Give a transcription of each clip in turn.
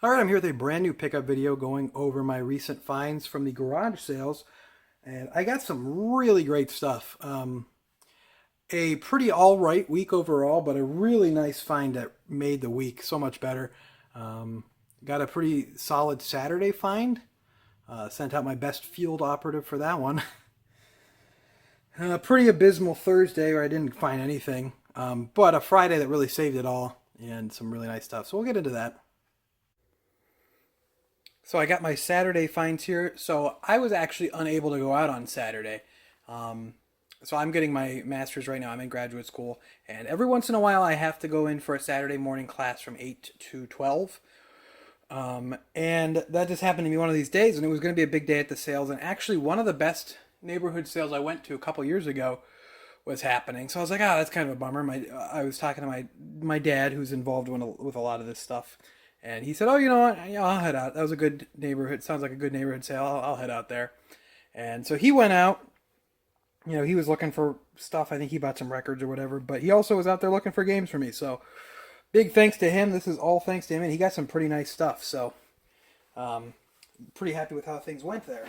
Alright, I'm here with a brand new pickup video going over my recent finds from the garage sales. And I got some really great stuff. A pretty alright week overall, but a really nice find that made the week so much better. Got a pretty solid Saturday find. Sent out my best field operative for that one. Pretty abysmal Thursday where I didn't find anything. But a Friday that really saved it all. And some really nice stuff. So we'll get into that. So I got my Saturday finds here. So I was actually unable to go out on Saturday. So I'm getting my master's right now. I'm in graduate school. And every once in a while I have to go in for a Saturday morning class from 8 to 12. And that just happened to be one of these days. And it was going to be a big day at the sales. And actually one of the best neighborhood sales I went to a couple years ago was happening. So I was like, that's kind of a bummer. I was talking to my dad, who's involved with a lot of this stuff. And he said, you know what, yeah, I'll head out. That was a good neighborhood. Sounds like a good neighborhood sale. I'll head out there. And so he went out. You know, he was looking for stuff. I think he bought some records or whatever. But he also was out there looking for games for me. So big thanks to him. This is all thanks to him. And he got some pretty nice stuff. So pretty happy with how things went there.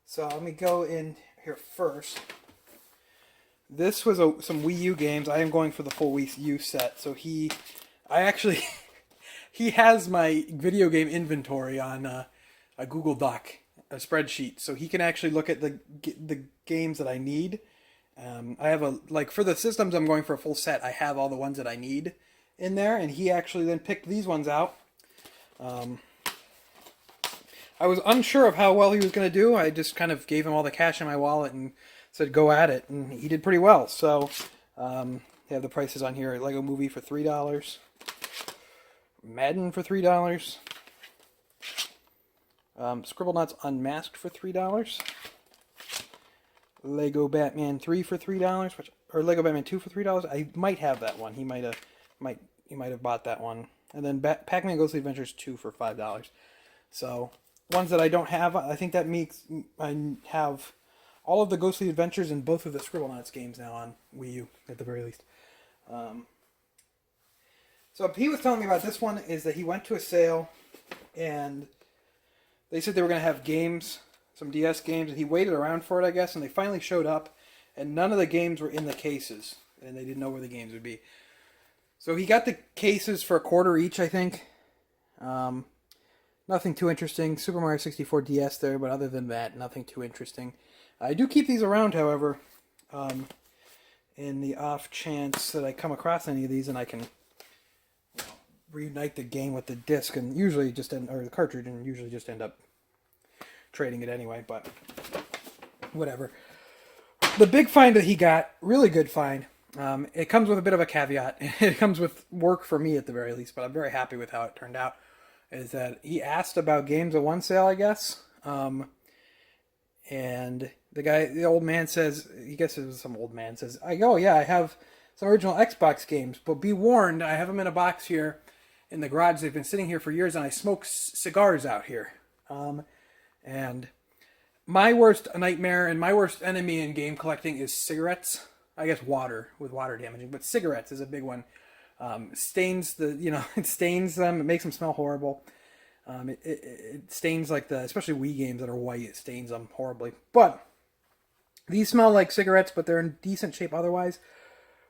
So let me go in here first. This was some Wii U games. I am going for the full Wii U set. So he has my video game inventory on a Google Doc, a spreadsheet, so he can actually look at the games that I need. I have for the systems I'm going for a full set, I have all the ones that I need in there, and he actually then picked these ones out. I was unsure of how well he was going to do. I just kind of gave him all the cash in my wallet and said, go at it, and he did pretty well. So, they have the prices on here. Lego Movie for $3. Madden for $3. Scribblenauts Unmasked for $3. Lego Batman 3 for $3, or Lego Batman 2 for $3. I might have that one. He might have bought that one. And then Pac-Man Ghostly Adventures 2 for $5. So ones that I don't have, I think that makes I have all of the Ghostly Adventures and both of the Scribblenauts games now on Wii U at the very least. So he was telling me about this one is that he went to a sale and they said they were going to have games, some DS games, and he waited around for it, I guess, and they finally showed up, and none of the games were in the cases, and they didn't know where the games would be. So he got the cases for $1 each, I think. Nothing too interesting. Super Mario 64 DS there, but other than that, nothing too interesting. I do keep these around, however, in the off chance that I come across any of these and I can reunite the game with the disc, and usually or the cartridge, and usually just end up trading it anyway, but whatever. The big find that he got, really good find. It comes with a bit of a caveat. It comes with work for me at the very least, but I'm very happy with how it turned out. Is that he asked about games at one sale, I guess, and the old man says, I guess it was some old man says, I have some original Xbox games, but be warned, I have them in a box here in the garage. They've been sitting here for years, and I smoke cigars out here. And my worst nightmare and my worst enemy in game collecting is cigarettes. I guess water damaging, but cigarettes is a big one. Stains it stains them. It makes them smell horrible. It stains especially Wii games that are white. It stains them horribly. But these smell like cigarettes, but they're in decent shape otherwise.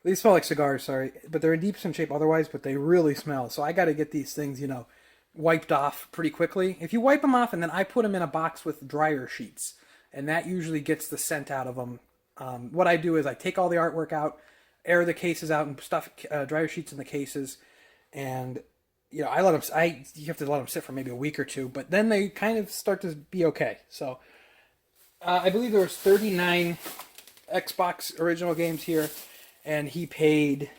These smell like cigars, sorry, but they're in decent shape otherwise, but they really smell. So I got to get these things, wiped off pretty quickly. If you wipe them off, and then I put them in a box with dryer sheets, and that usually gets the scent out of them. What I do is I take all the artwork out, air the cases out, and stuff dryer sheets in the cases, and I let them. You have to let them sit for maybe a week or two, but then they kind of start to be okay. So I believe there was 39 Xbox original games here. And he paid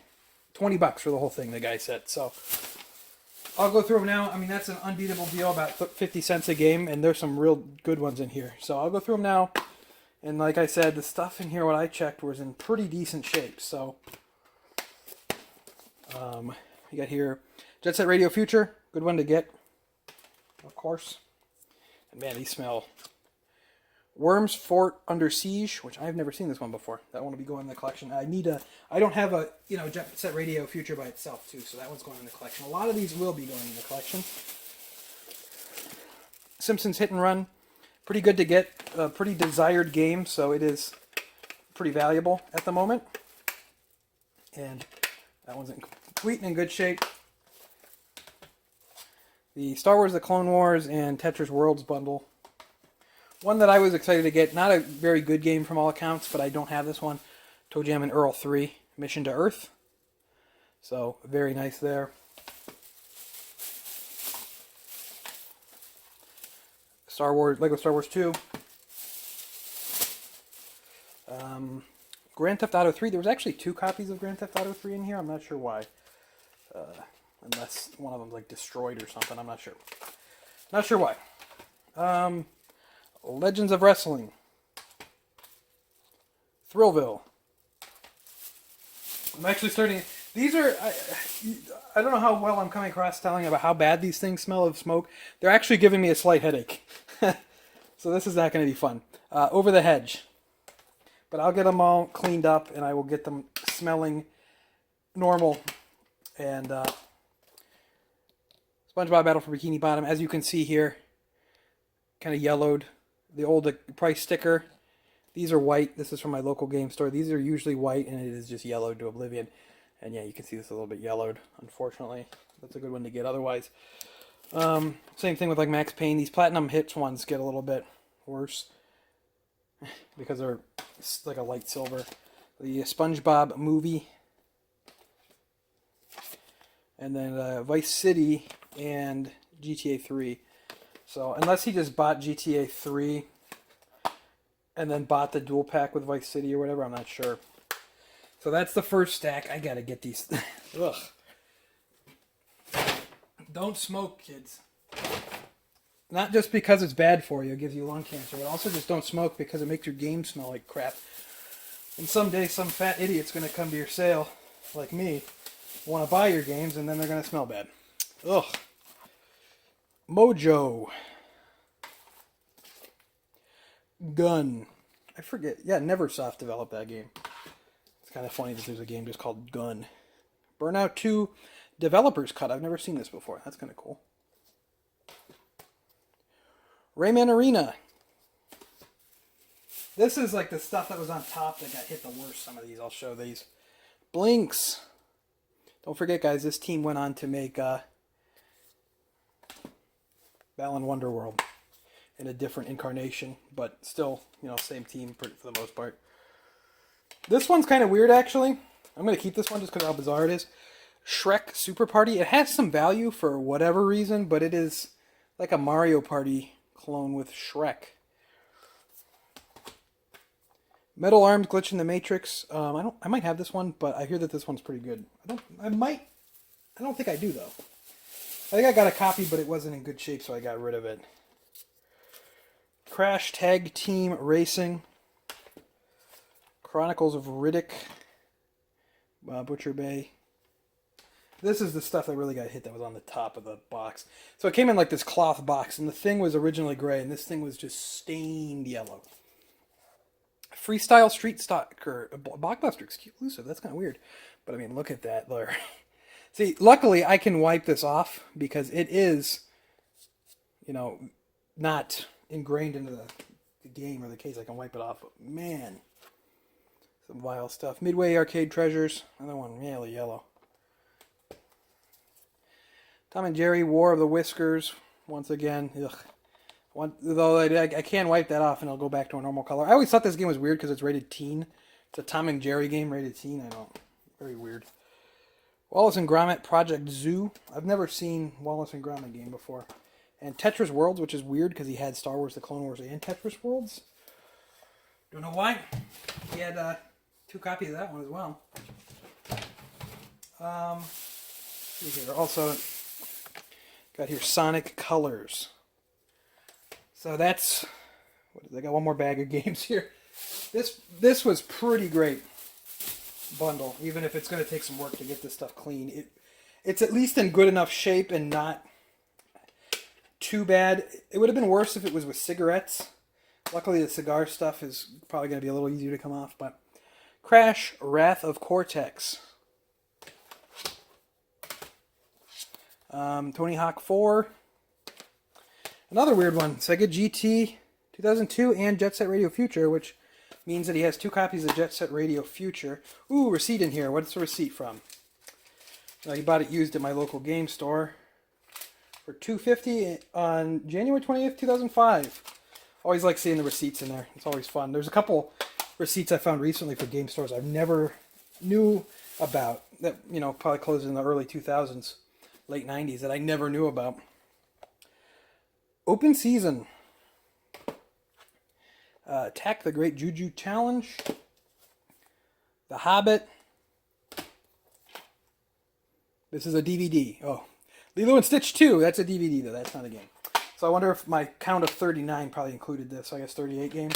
$20 for the whole thing, the guy said. So I'll go through them now. I mean, that's an unbeatable deal, about 50 cents a game, and there's some real good ones in here. So I'll go through them now. And like I said, the stuff in here, what I checked, was in pretty decent shape. So you got here Jet Set Radio Future, good one to get, of course. And man, these smell. Worms Fort Under Siege, which I've never seen this one before. That one will be going in the collection. I don't have a, Jet Set Radio Future by itself, too, so that one's going in the collection. A lot of these will be going in the collection. Simpsons Hit and Run. Pretty good to get. A pretty desired game, so it is pretty valuable at the moment. And that one's complete and in good shape. The Star Wars The Clone Wars and Tetris Worlds bundle. One that I was excited to get. Not a very good game from all accounts, but I don't have this one. Toe Jam and Earl 3, Mission to Earth. So, very nice there. Lego Star Wars 2. Grand Theft Auto 3. There was actually 2 copies of Grand Theft Auto 3 in here. I'm not sure why. Unless one of them's like destroyed or something. I'm not sure. Not sure why. Legends of Wrestling. Thrillville. I'm actually starting... These are... I don't know how well I'm coming across telling about how bad these things smell of smoke. They're actually giving me a slight headache. So this is not going to be fun. Over the Hedge. But I'll get them all cleaned up and I will get them smelling normal. And SpongeBob Battle for Bikini Bottom. As you can see here, kind of yellowed. The old price sticker. These are white. This is from my local game store. These are usually white and it is just yellowed to oblivion. And yeah, you can see this a little bit yellowed, unfortunately. That's a good one to get otherwise. Same thing with like Max Payne. These Platinum Hits ones get a little bit worse because they're like a light silver. The SpongeBob movie. And then Vice City and GTA 3. So unless he just bought GTA 3 and then bought the dual pack with Vice City or whatever, I'm not sure. So that's the first stack. I gotta get these. Ugh. Don't smoke, kids. Not just because it's bad for you, it gives you lung cancer, but also just don't smoke because it makes your game smell like crap. And someday some fat idiot's gonna come to your sale, like me, want to buy your games, and then they're gonna smell bad. Ugh. Mojo. Gun. I forget. Yeah, Neversoft developed that game. It's kind of funny that there's a game just called Gun. Burnout 2 Developer's Cut. I've never seen this before. That's kind of cool. Rayman Arena. This is like the stuff that was on top that got hit the worst. Some of these. I'll show these. Blinks. Don't forget, guys, this team went on to make Balan Wonderworld in a different incarnation, but still, you know, same team for the most part. This one's kind of weird, actually. I'm going to keep this one just because of how bizarre it is. Shrek Super Party. It has some value for whatever reason, but it is like a Mario Party clone with Shrek. Metal Arms Glitch in the Matrix. I might have this one, but I hear that this one's pretty good. I don't think I do, though. I think I got a copy, but it wasn't in good shape, so I got rid of it. Crash Tag Team Racing. Chronicles of Riddick. Butcher Bay. This is the stuff that really got hit that was on the top of the box. So it came in like this cloth box, and the thing was originally gray, and this thing was just stained yellow. Freestyle Street Stalker. Blockbuster exclusive. That's kind of weird. But I mean, look at that there. See, luckily I can wipe this off because it is, you know, not ingrained into the game or the case. I can wipe it off. But man, some vile stuff. Midway Arcade Treasures. Another one really yellow. Tom and Jerry War of the Whiskers. Once again, ugh. Though I can wipe that off and it'll go back to a normal color. I always thought this game was weird because it's rated teen. It's a Tom and Jerry game rated teen. I don't. Very weird. Wallace and Gromit Project Zoo. I've never seen Wallace and Gromit game before. And Tetris Worlds, which is weird because he had Star Wars, The Clone Wars, and Tetris Worlds. Don't know why. He had 2 copies of that one as well. See here. Also, got here Sonic Colors. So that's... I got one more bag of games here. This was pretty great bundle, even if it's going to take some work to get this stuff clean. It's at least in good enough shape and not too bad. It would have been worse if it was with cigarettes. Luckily, the cigar stuff is probably going to be a little easier to come off. But Crash Wrath of Cortex. Tony Hawk 4. Another weird one, Sega GT 2002 and Jet Set Radio Future, which means that he has 2 copies of Jet Set Radio Future. Ooh, receipt in here. What's the receipt from? He bought it used at my local game store for $2.50 on January 20th, 2005. Always like seeing the receipts in there. It's always fun. There's a couple receipts I found recently for game stores I've never knew about that, probably closed in the early 2000s, late 90s, that I never knew about. Open Season. Attack the Great Juju Challenge. The Hobbit. This is a DVD. Oh, Lilo and Stitch 2. That's a DVD, though. That's not a game. So I wonder if my count of 39 probably included this. So I guess 38 games.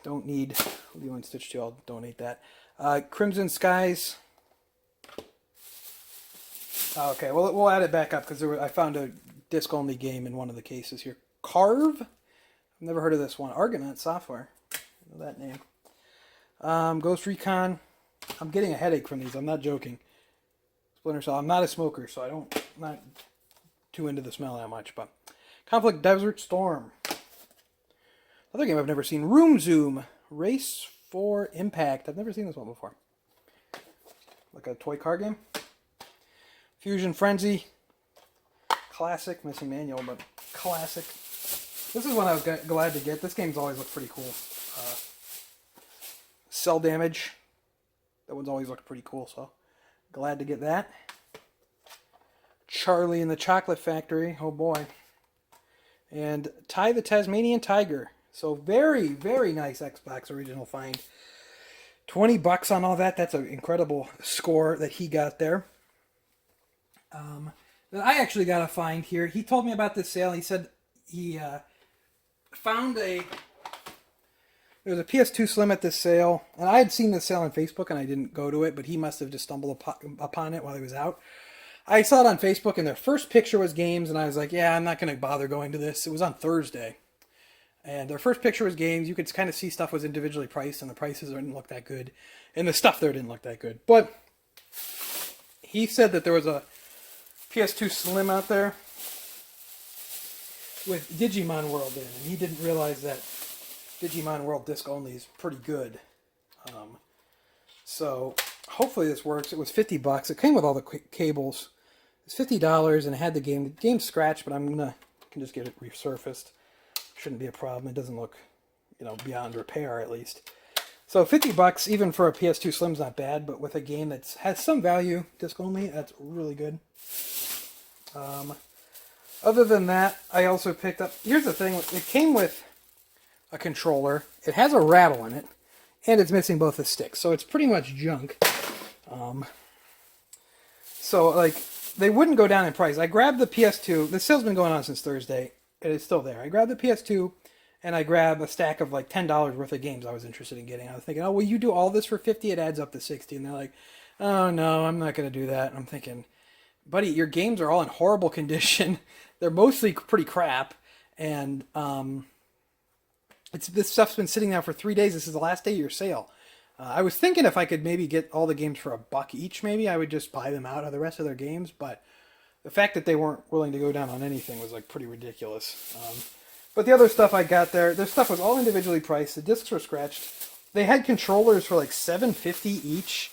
Don't need Lilo and Stitch 2. I'll donate that. Crimson Skies. Okay, well, we'll add it back up because I found a disc-only game in one of the cases here. Carve? I've never heard of this one. Argonaut Software. I know that name. Ghost Recon. I'm getting a headache from these. I'm not joking. Splinter Cell. I'm not a smoker, so I'm not too into the smell that much. But Conflict Desert Storm. Another game I've never seen. Room Zoom. Race for Impact. I've never seen this one before. Like a toy car game. Fusion Frenzy. Classic. Missing manual, but classic. This is one I was glad to get. This game's always looked pretty cool. Cell Damage. That one's always looked pretty cool, so glad to get that. Charlie and the Chocolate Factory. Oh boy. And Ty the Tasmanian Tiger. So very, very nice Xbox original find. $20 on all that. That's an incredible score that he got there. I actually got a find here. He told me about this sale. He said he found there was a PS2 Slim at this sale. And I had seen this sale on Facebook and I didn't go to it, but he must have just stumbled upon it while he was out. I saw it on Facebook and their first picture was games and I was like, yeah, I'm not going to bother going to this. It was on Thursday. And their first picture was games. You could kind of see stuff was individually priced and the prices didn't look that good. And the stuff there didn't look that good. But he said that there was a PS2 Slim out there with Digimon World in, and he didn't realize that Digimon World disc only is pretty good. So hopefully this works. It was $50. It came with all the cables. It's $50 and it had the game. The game's scratched, but I can just get it resurfaced. Shouldn't be a problem. It doesn't look, beyond repair at least. So $50 even for a PS2 Slim's not bad, but with a game that has some value, disc only, that's really good. Other than that, I also picked up... Here's the thing. It came with a controller. It has a rattle in it. And it's missing both the sticks. So it's pretty much junk. They wouldn't go down in price. I grabbed the PS2. The sale's been going on since Thursday. It is still there. I grabbed the PS2, and I grabbed a stack of like $10 worth of games I was interested in getting. I was thinking, oh, will you do all this for $50? It adds up to $60. And they're like, oh, no, I'm not going to do that. And I'm thinking... Buddy, your games are all in horrible condition. They're mostly pretty crap. And this stuff's been sitting now for 3 days. This is the last day of your sale. I was thinking if I could maybe get all the games for $1 each, maybe I would just buy them out of the rest of their games. But the fact that they weren't willing to go down on anything was like pretty ridiculous. But the other stuff I got their stuff was all individually priced. The discs were scratched. They had controllers for like $7.50 each.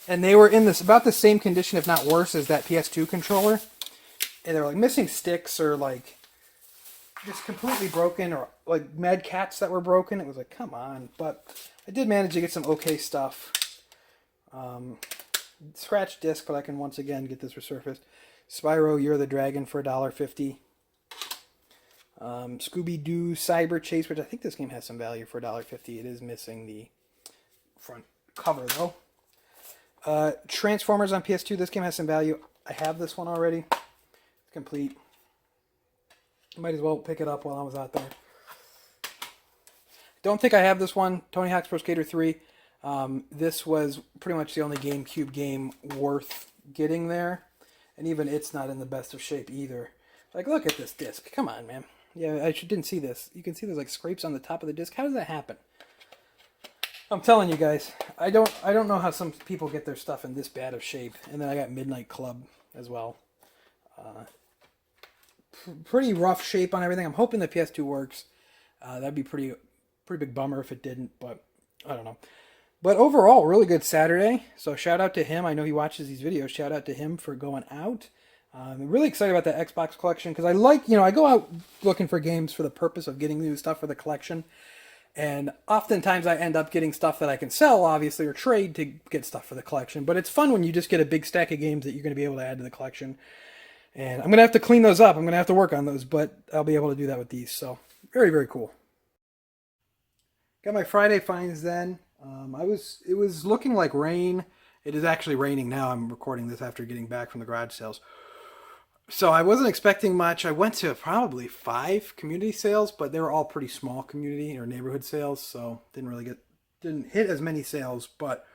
And they were in about the same condition, if not worse, as that PS2 controller. And they were like missing sticks or like just completely broken or like Mad Cats that were broken. It was like, come on. But I did manage to get some okay stuff. Scratched disc, but I can once again get this resurfaced. Spyro, You're the Dragon for $1.50. Scooby-Doo Cyber Chase, which I think this game has some value for $1.50. It is missing the front cover though. Transformers on PS2. This game has some value. I have this one already. It's complete. Might as well pick it up while I was out there. Don't think I have this one. Tony Hawk's Pro Skater 3. This was pretty much the only GameCube game worth getting there. And even it's not in the best of shape either. Like, look at this disc. Come on, man. Yeah, didn't see this. You can see there's like scrapes on the top of the disc. How does that happen? I'm telling you guys, I don't know how some people get their stuff in this bad of shape. And then I got Midnight Club as well. pretty rough shape on everything. I'm hoping the PS2 works. That'd be pretty big bummer if it didn't, but I don't know. But overall, really good Saturday. So shout out to him. I know he watches these videos. Shout out to him for going out. I'm really excited about that Xbox collection because I like, I go out looking for games for the purpose of getting new stuff for the collection. And oftentimes I end up getting stuff that I can sell, obviously, or trade to get stuff for the collection. But it's fun when you just get a big stack of games that you're going to be able to add to the collection. And I'm going to have to clean those up. I'm going to have to work on those, but I'll be able to do that with these. So very, very cool. Got my Friday finds then. It was looking like rain. It is actually raining now. I'm recording this after getting back from the garage sales. So I wasn't expecting much. I went to probably 5 community sales, but they were all pretty small community or neighborhood sales, so didn't hit as many sales. But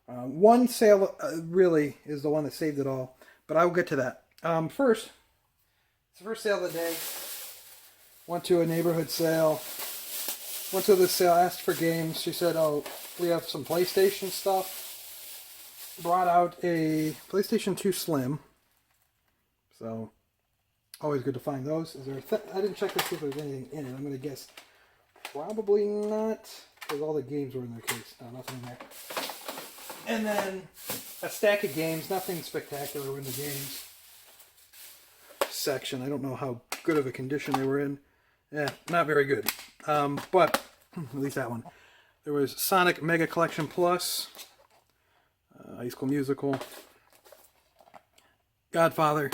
one sale really is the one that saved it all. But I will get to that. First, it's the first sale of the day. Went to a neighborhood sale. Went to this sale, asked for games. She said, "Oh, we have some PlayStation stuff." Brought out a PlayStation 2 Slim. So, always good to find those. Is there I didn't check to see if there's anything in it. I'm going to guess probably not, because all the games were in their case. No, nothing in there. And then a stack of games. Nothing spectacular in the games section. I don't know how good of a condition they were in. Yeah, not very good. But at least that one. There was Sonic Mega Collection Plus, High School Musical, Godfather,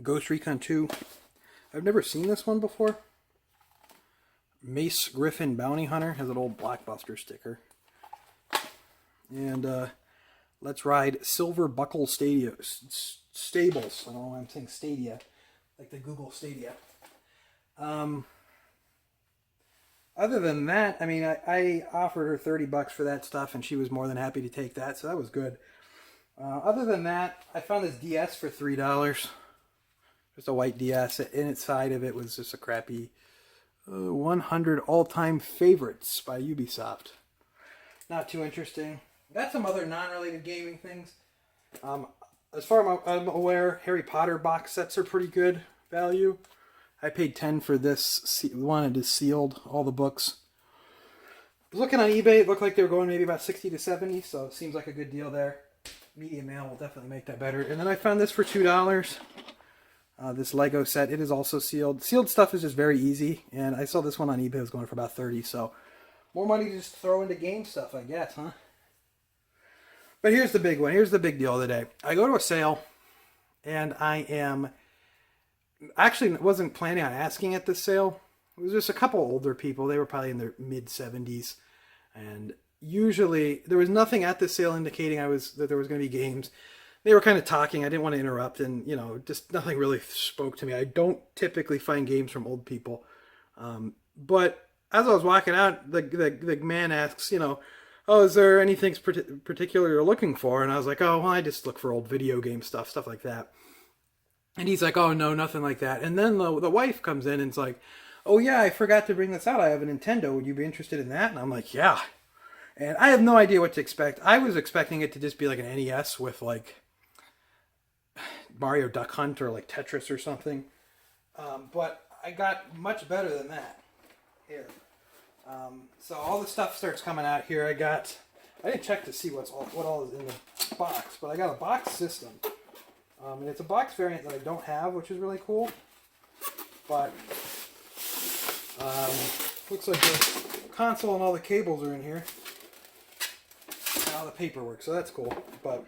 Ghost Recon 2. I've never seen this one before. Mace Griffin Bounty Hunter has an old Blockbuster sticker. And Let's Ride Silver Buckle Stables. I don't know why I'm saying Stadia, like the Google Stadia. Other than that, I mean, I offered her $30 for that stuff, and she was more than happy to take that, so that was good. Other than that, I found this DS for $3. Just a white DS. Inside of it was just a crappy 100 all-time favorites by Ubisoft. Not too interesting. Got some other non-related gaming things. As far as I'm aware, Harry Potter box sets are pretty good value. I paid $10 for this one. It is sealed, all the books. Looking on eBay, it looked like they were going maybe about 60 to 70, so it seems like a good deal there. Media mail will definitely make that better. And then I found this for $2. This Lego set, it is also sealed. Sealed stuff is just very easy, and I saw this one on eBay. It was going for about $30, so more money to just throw into game stuff, I guess, huh? But here's the big one. Here's the big deal of the day. I go to a sale, and I actually wasn't planning on asking at this sale. It was just a couple older people. They were probably in their mid-70s, and usually there was nothing at this sale indicating that there was going to be games. They were kind of talking. I didn't want to interrupt, and just nothing really spoke to me. I don't typically find games from old people, but as I was walking out, the man asks, "Oh, is there anything particular you're looking for?" And I was like, "Oh, well, I just look for old video game stuff like that." And he's like, "Oh, no, nothing like that." And then the wife comes in and it's like, "Oh yeah, I forgot to bring this out. I have a Nintendo. Would you be interested in that?" And I'm like, "Yeah." And I have no idea what to expect. I was expecting it to just be like an NES with like Mario Duck Hunt or like Tetris or something. But I got much better than that. Here. So all the stuff starts coming out here. I didn't check to see what all is in the box, but I got a box system. And it's a box variant that I don't have, which is really cool. But looks like the console and all the cables are in here. And all the paperwork, so that's cool. But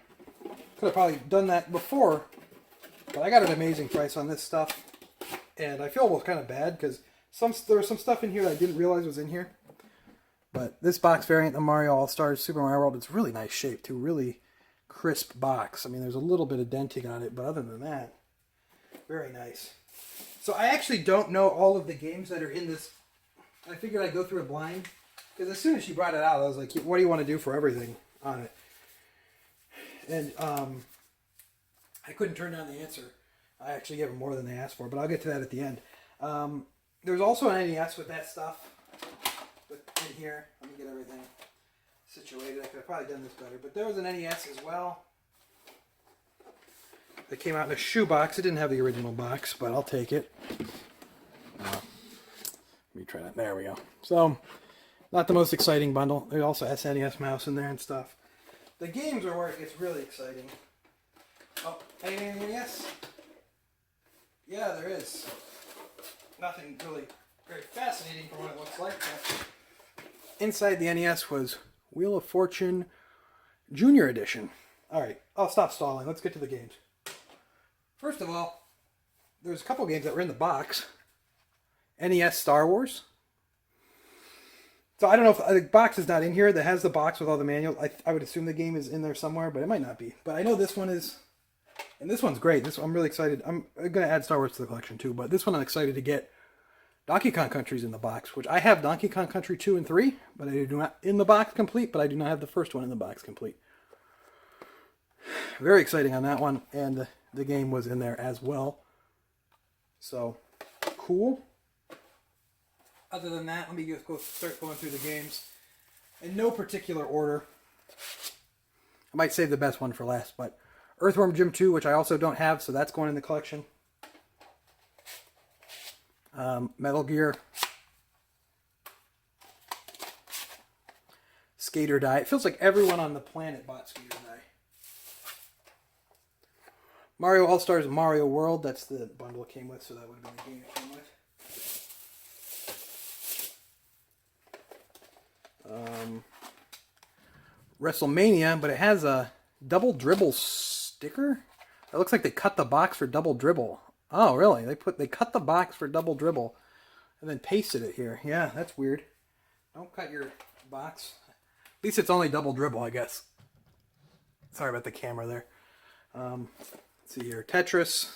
could have probably done that before. But I got an amazing price on this stuff. And I feel almost kind of bad because there was some stuff in here that I didn't realize was in here. But this box variant, the Mario All-Stars Super Mario World, it's really nice shape too. Really crisp box. I mean, there's a little bit of denting on it, but other than that, very nice. So I actually don't know all of the games that are in this. I figured I'd go through it blind. Because as soon as she brought it out, I was like, "What do you want to do for everything on it?" And I couldn't turn down the answer. I actually gave them more than they asked for, but I'll get to that at the end. There's also an NES with that stuff in here. Let me get everything situated. I could have probably done this better, but there was an NES as well. It came out in a shoebox. It didn't have the original box, but I'll take it. Let me try that. There we go. So, not the most exciting bundle. There's also SNES mouse in there and stuff. The games are where it gets really exciting. Oh, anything else? Yeah, there is. Nothing really very fascinating from what it looks like. But inside the NES was Wheel of Fortune Junior Edition. Alright, I'll stop stalling. Let's get to the games. First of all, there's a couple games that were in the box. NES Star Wars. So I don't know if the box is not in here. That has the box with all the manual. I would assume the game is in there somewhere, but it might not be. But I know this one is, and this one's great. I'm really excited. I'm going to add Star Wars to the collection too, but this one I'm excited to get. Donkey Kong Country's in the box, which I have Donkey Kong Country 2 and 3, but I do not in the box complete, but I do not have the first one in the box complete. Very exciting on that one, and the game was in there as well. So, cool. Other than that, let me just start going through the games. In no particular order. I might save the best one for last, but Earthworm Jim 2, which I also don't have, so that's going in the collection. Metal Gear. Skate or Die. It feels like everyone on the planet bought Skate or Die. Mario All-Stars Mario World. That's the bundle it came with, so that would have been the game it came with. WrestleMania, but it has a double dribble sticker. It looks like they cut the box for double dribble. Oh, really? They cut the box for double dribble and then pasted it here. Yeah, that's weird. Don't cut your box. At least it's only double dribble, I guess. Sorry about the camera there. Let's see here. Tetris.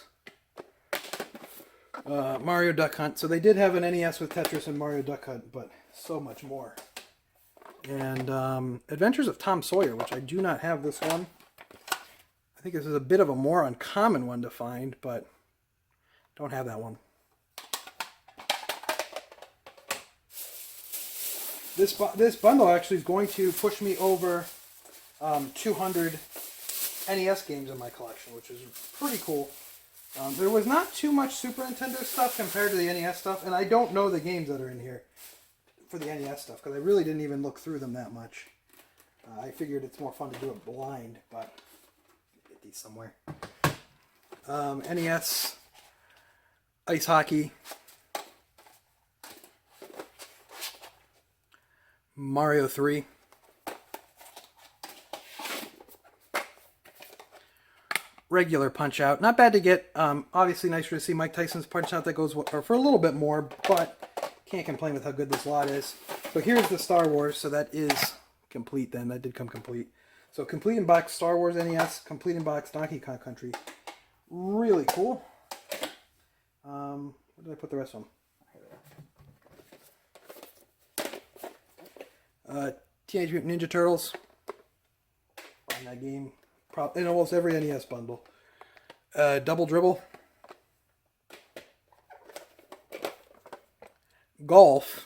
Mario Duck Hunt. So they did have an NES with Tetris and Mario Duck Hunt, but so much more. And Adventures of Tom Sawyer, which I do not have this one. I think this is a bit of a more uncommon one to find, but don't have that one. This bundle actually is going to push me over 200 NES games in my collection, which is pretty cool. There was not too much Super Nintendo stuff compared to the NES stuff, and I don't know the games that are in here for the NES stuff, because I really didn't even look through them that much. I figured it's more fun to do it blind, but get these somewhere. NES, Ice Hockey, Mario 3, regular Punch-Out. Not bad to get. Obviously nicer to see Mike Tyson's Punch-Out that goes for a little bit more, but can't complain with how good this lot is. So here's the Star Wars, so that is complete then. That did come complete. So complete in box Star Wars NES, complete in box Donkey Kong Country. Really cool. Where did I put the rest of them? Teenage Mutant Ninja Turtles. Buying that game in almost every NES bundle. Double Dribble. Golf.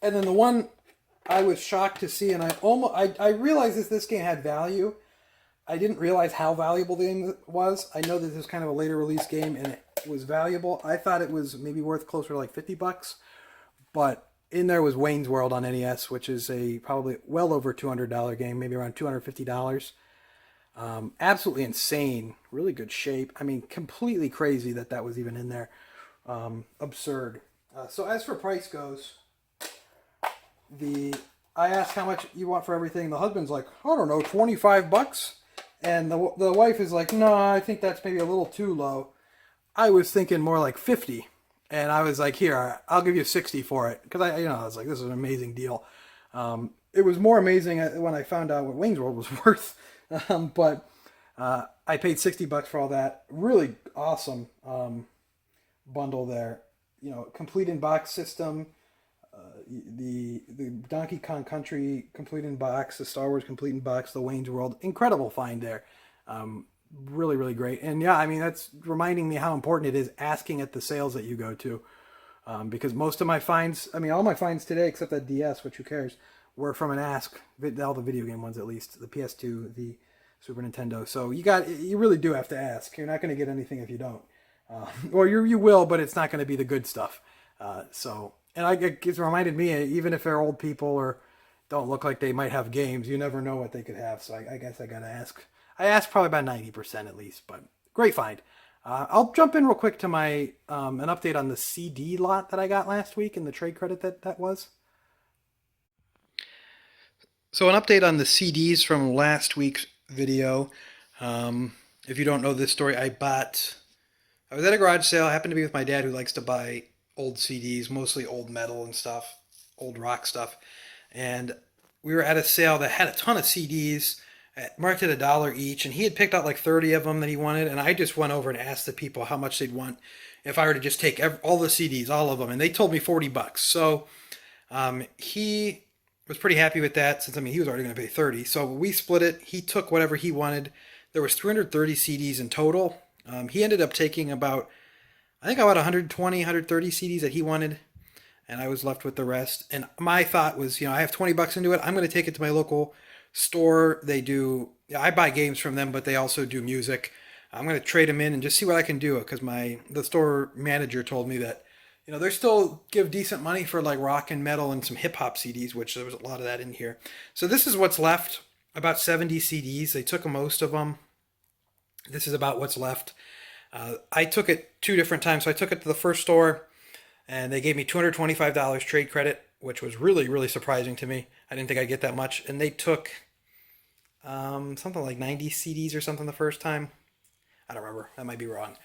And then the one I was shocked to see, and I realized this game had value. I didn't realize how valuable the game was. I know that this was kind of a later release game, and it was valuable. I thought it was maybe worth closer to like $50, but in there was Wayne's World on NES, which is a probably well over $200 game, maybe around $250. Absolutely insane, really good shape. I mean, completely crazy that was even in there. Absurd. So as for price goes, I asked how much you want for everything. The husband's like, I don't know, $25. And the wife is like, no, I think that's maybe a little too low. I was thinking more like 50. And I was like, here, I'll give you 60 for it. Because I was like, this is an amazing deal. It was more amazing when I found out what Wayne's World was worth. But I paid $60 for all that. Really awesome bundle there. You know, complete in box system. The Donkey Kong Country complete in box, the Star Wars complete in box, the Wayne's World, incredible find there. Really, really great. And yeah, I mean, that's reminding me how important it is asking at the sales that you go to. Because most of my finds, I mean, all my finds today, except that DS, which who cares, were from an ask, all the video game ones at least, the PS2, the Super Nintendo. So you really do have to ask. You're not going to get anything if you don't. Or you will, but it's not going to be the good stuff. It's reminded me, even if they're old people or don't look like they might have games, you never know what they could have. So I guess I got to ask. I asked probably about 90% at least, but great find. I'll jump in real quick to my an update on the CD lot that I got last week and the trade credit that was. So an update on the CDs from last week's video. If you don't know this story, I was at a garage sale. I happened to be with my dad, who likes to buy old CDs, mostly old metal and stuff, old rock stuff. And we were at a sale that had a ton of CDs, marked at $1 each, and he had picked out like 30 of them that he wanted. And I just went over and asked the people how much they'd want if I were to just take all the CDs, all of them, and they told me $40. So he was pretty happy with that, since he was already going to pay 30. So we split it. He took whatever he wanted. There was 330 CDs in total. He ended up taking about 120, 130 CDs that he wanted, and I was left with the rest. And my thought was, I have $20 into it. I'm going to take it to my local store. I buy games from them, but they also do music. I'm going to trade them in and just see what I can do, because the store manager told me that, they still give decent money for like rock and metal and some hip hop CDs, which there was a lot of that in here. So this is what's left, about 70 CDs. They took most of them. This is about what's left. I took it 2 different times. So I took it to the first store, and they gave me $225 trade credit, which was really, really surprising to me. I didn't think I'd get that much. And they took something like 90 CDs or something the first time. I don't remember. That might be wrong.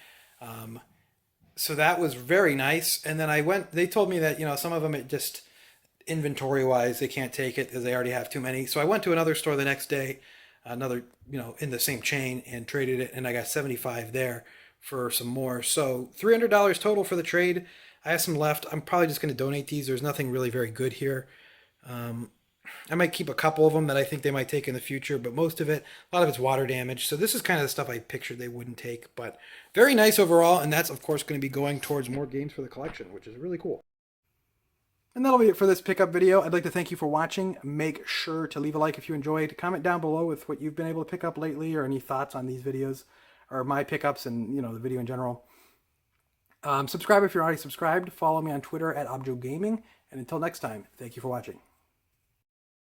So that was very nice. And then they told me that, some of them, it just inventory-wise, they can't take it because they already have too many. So I went to another store the next day, in the same chain, and traded it, and I got 75 there for some more. So $300 total for the trade. I have some left. I'm probably just going to donate these. There's nothing really very good here. I might keep a couple of them that I think they might take in the future, but most of it, a lot of it's water damage. So this is kind of the stuff I pictured they wouldn't take, but very nice overall. And that's, of course, going to be going towards more games for the collection, which is really cool. And that'll be it for this pickup video. I'd like to thank you for watching. Make sure to leave a like if you enjoyed. Comment down below with what you've been able to pick up lately, or any thoughts on these videos, or my pickups and, the video in general. Subscribe if you're already subscribed. Follow me on Twitter at ObjoGaming. And until next time, thank you for watching.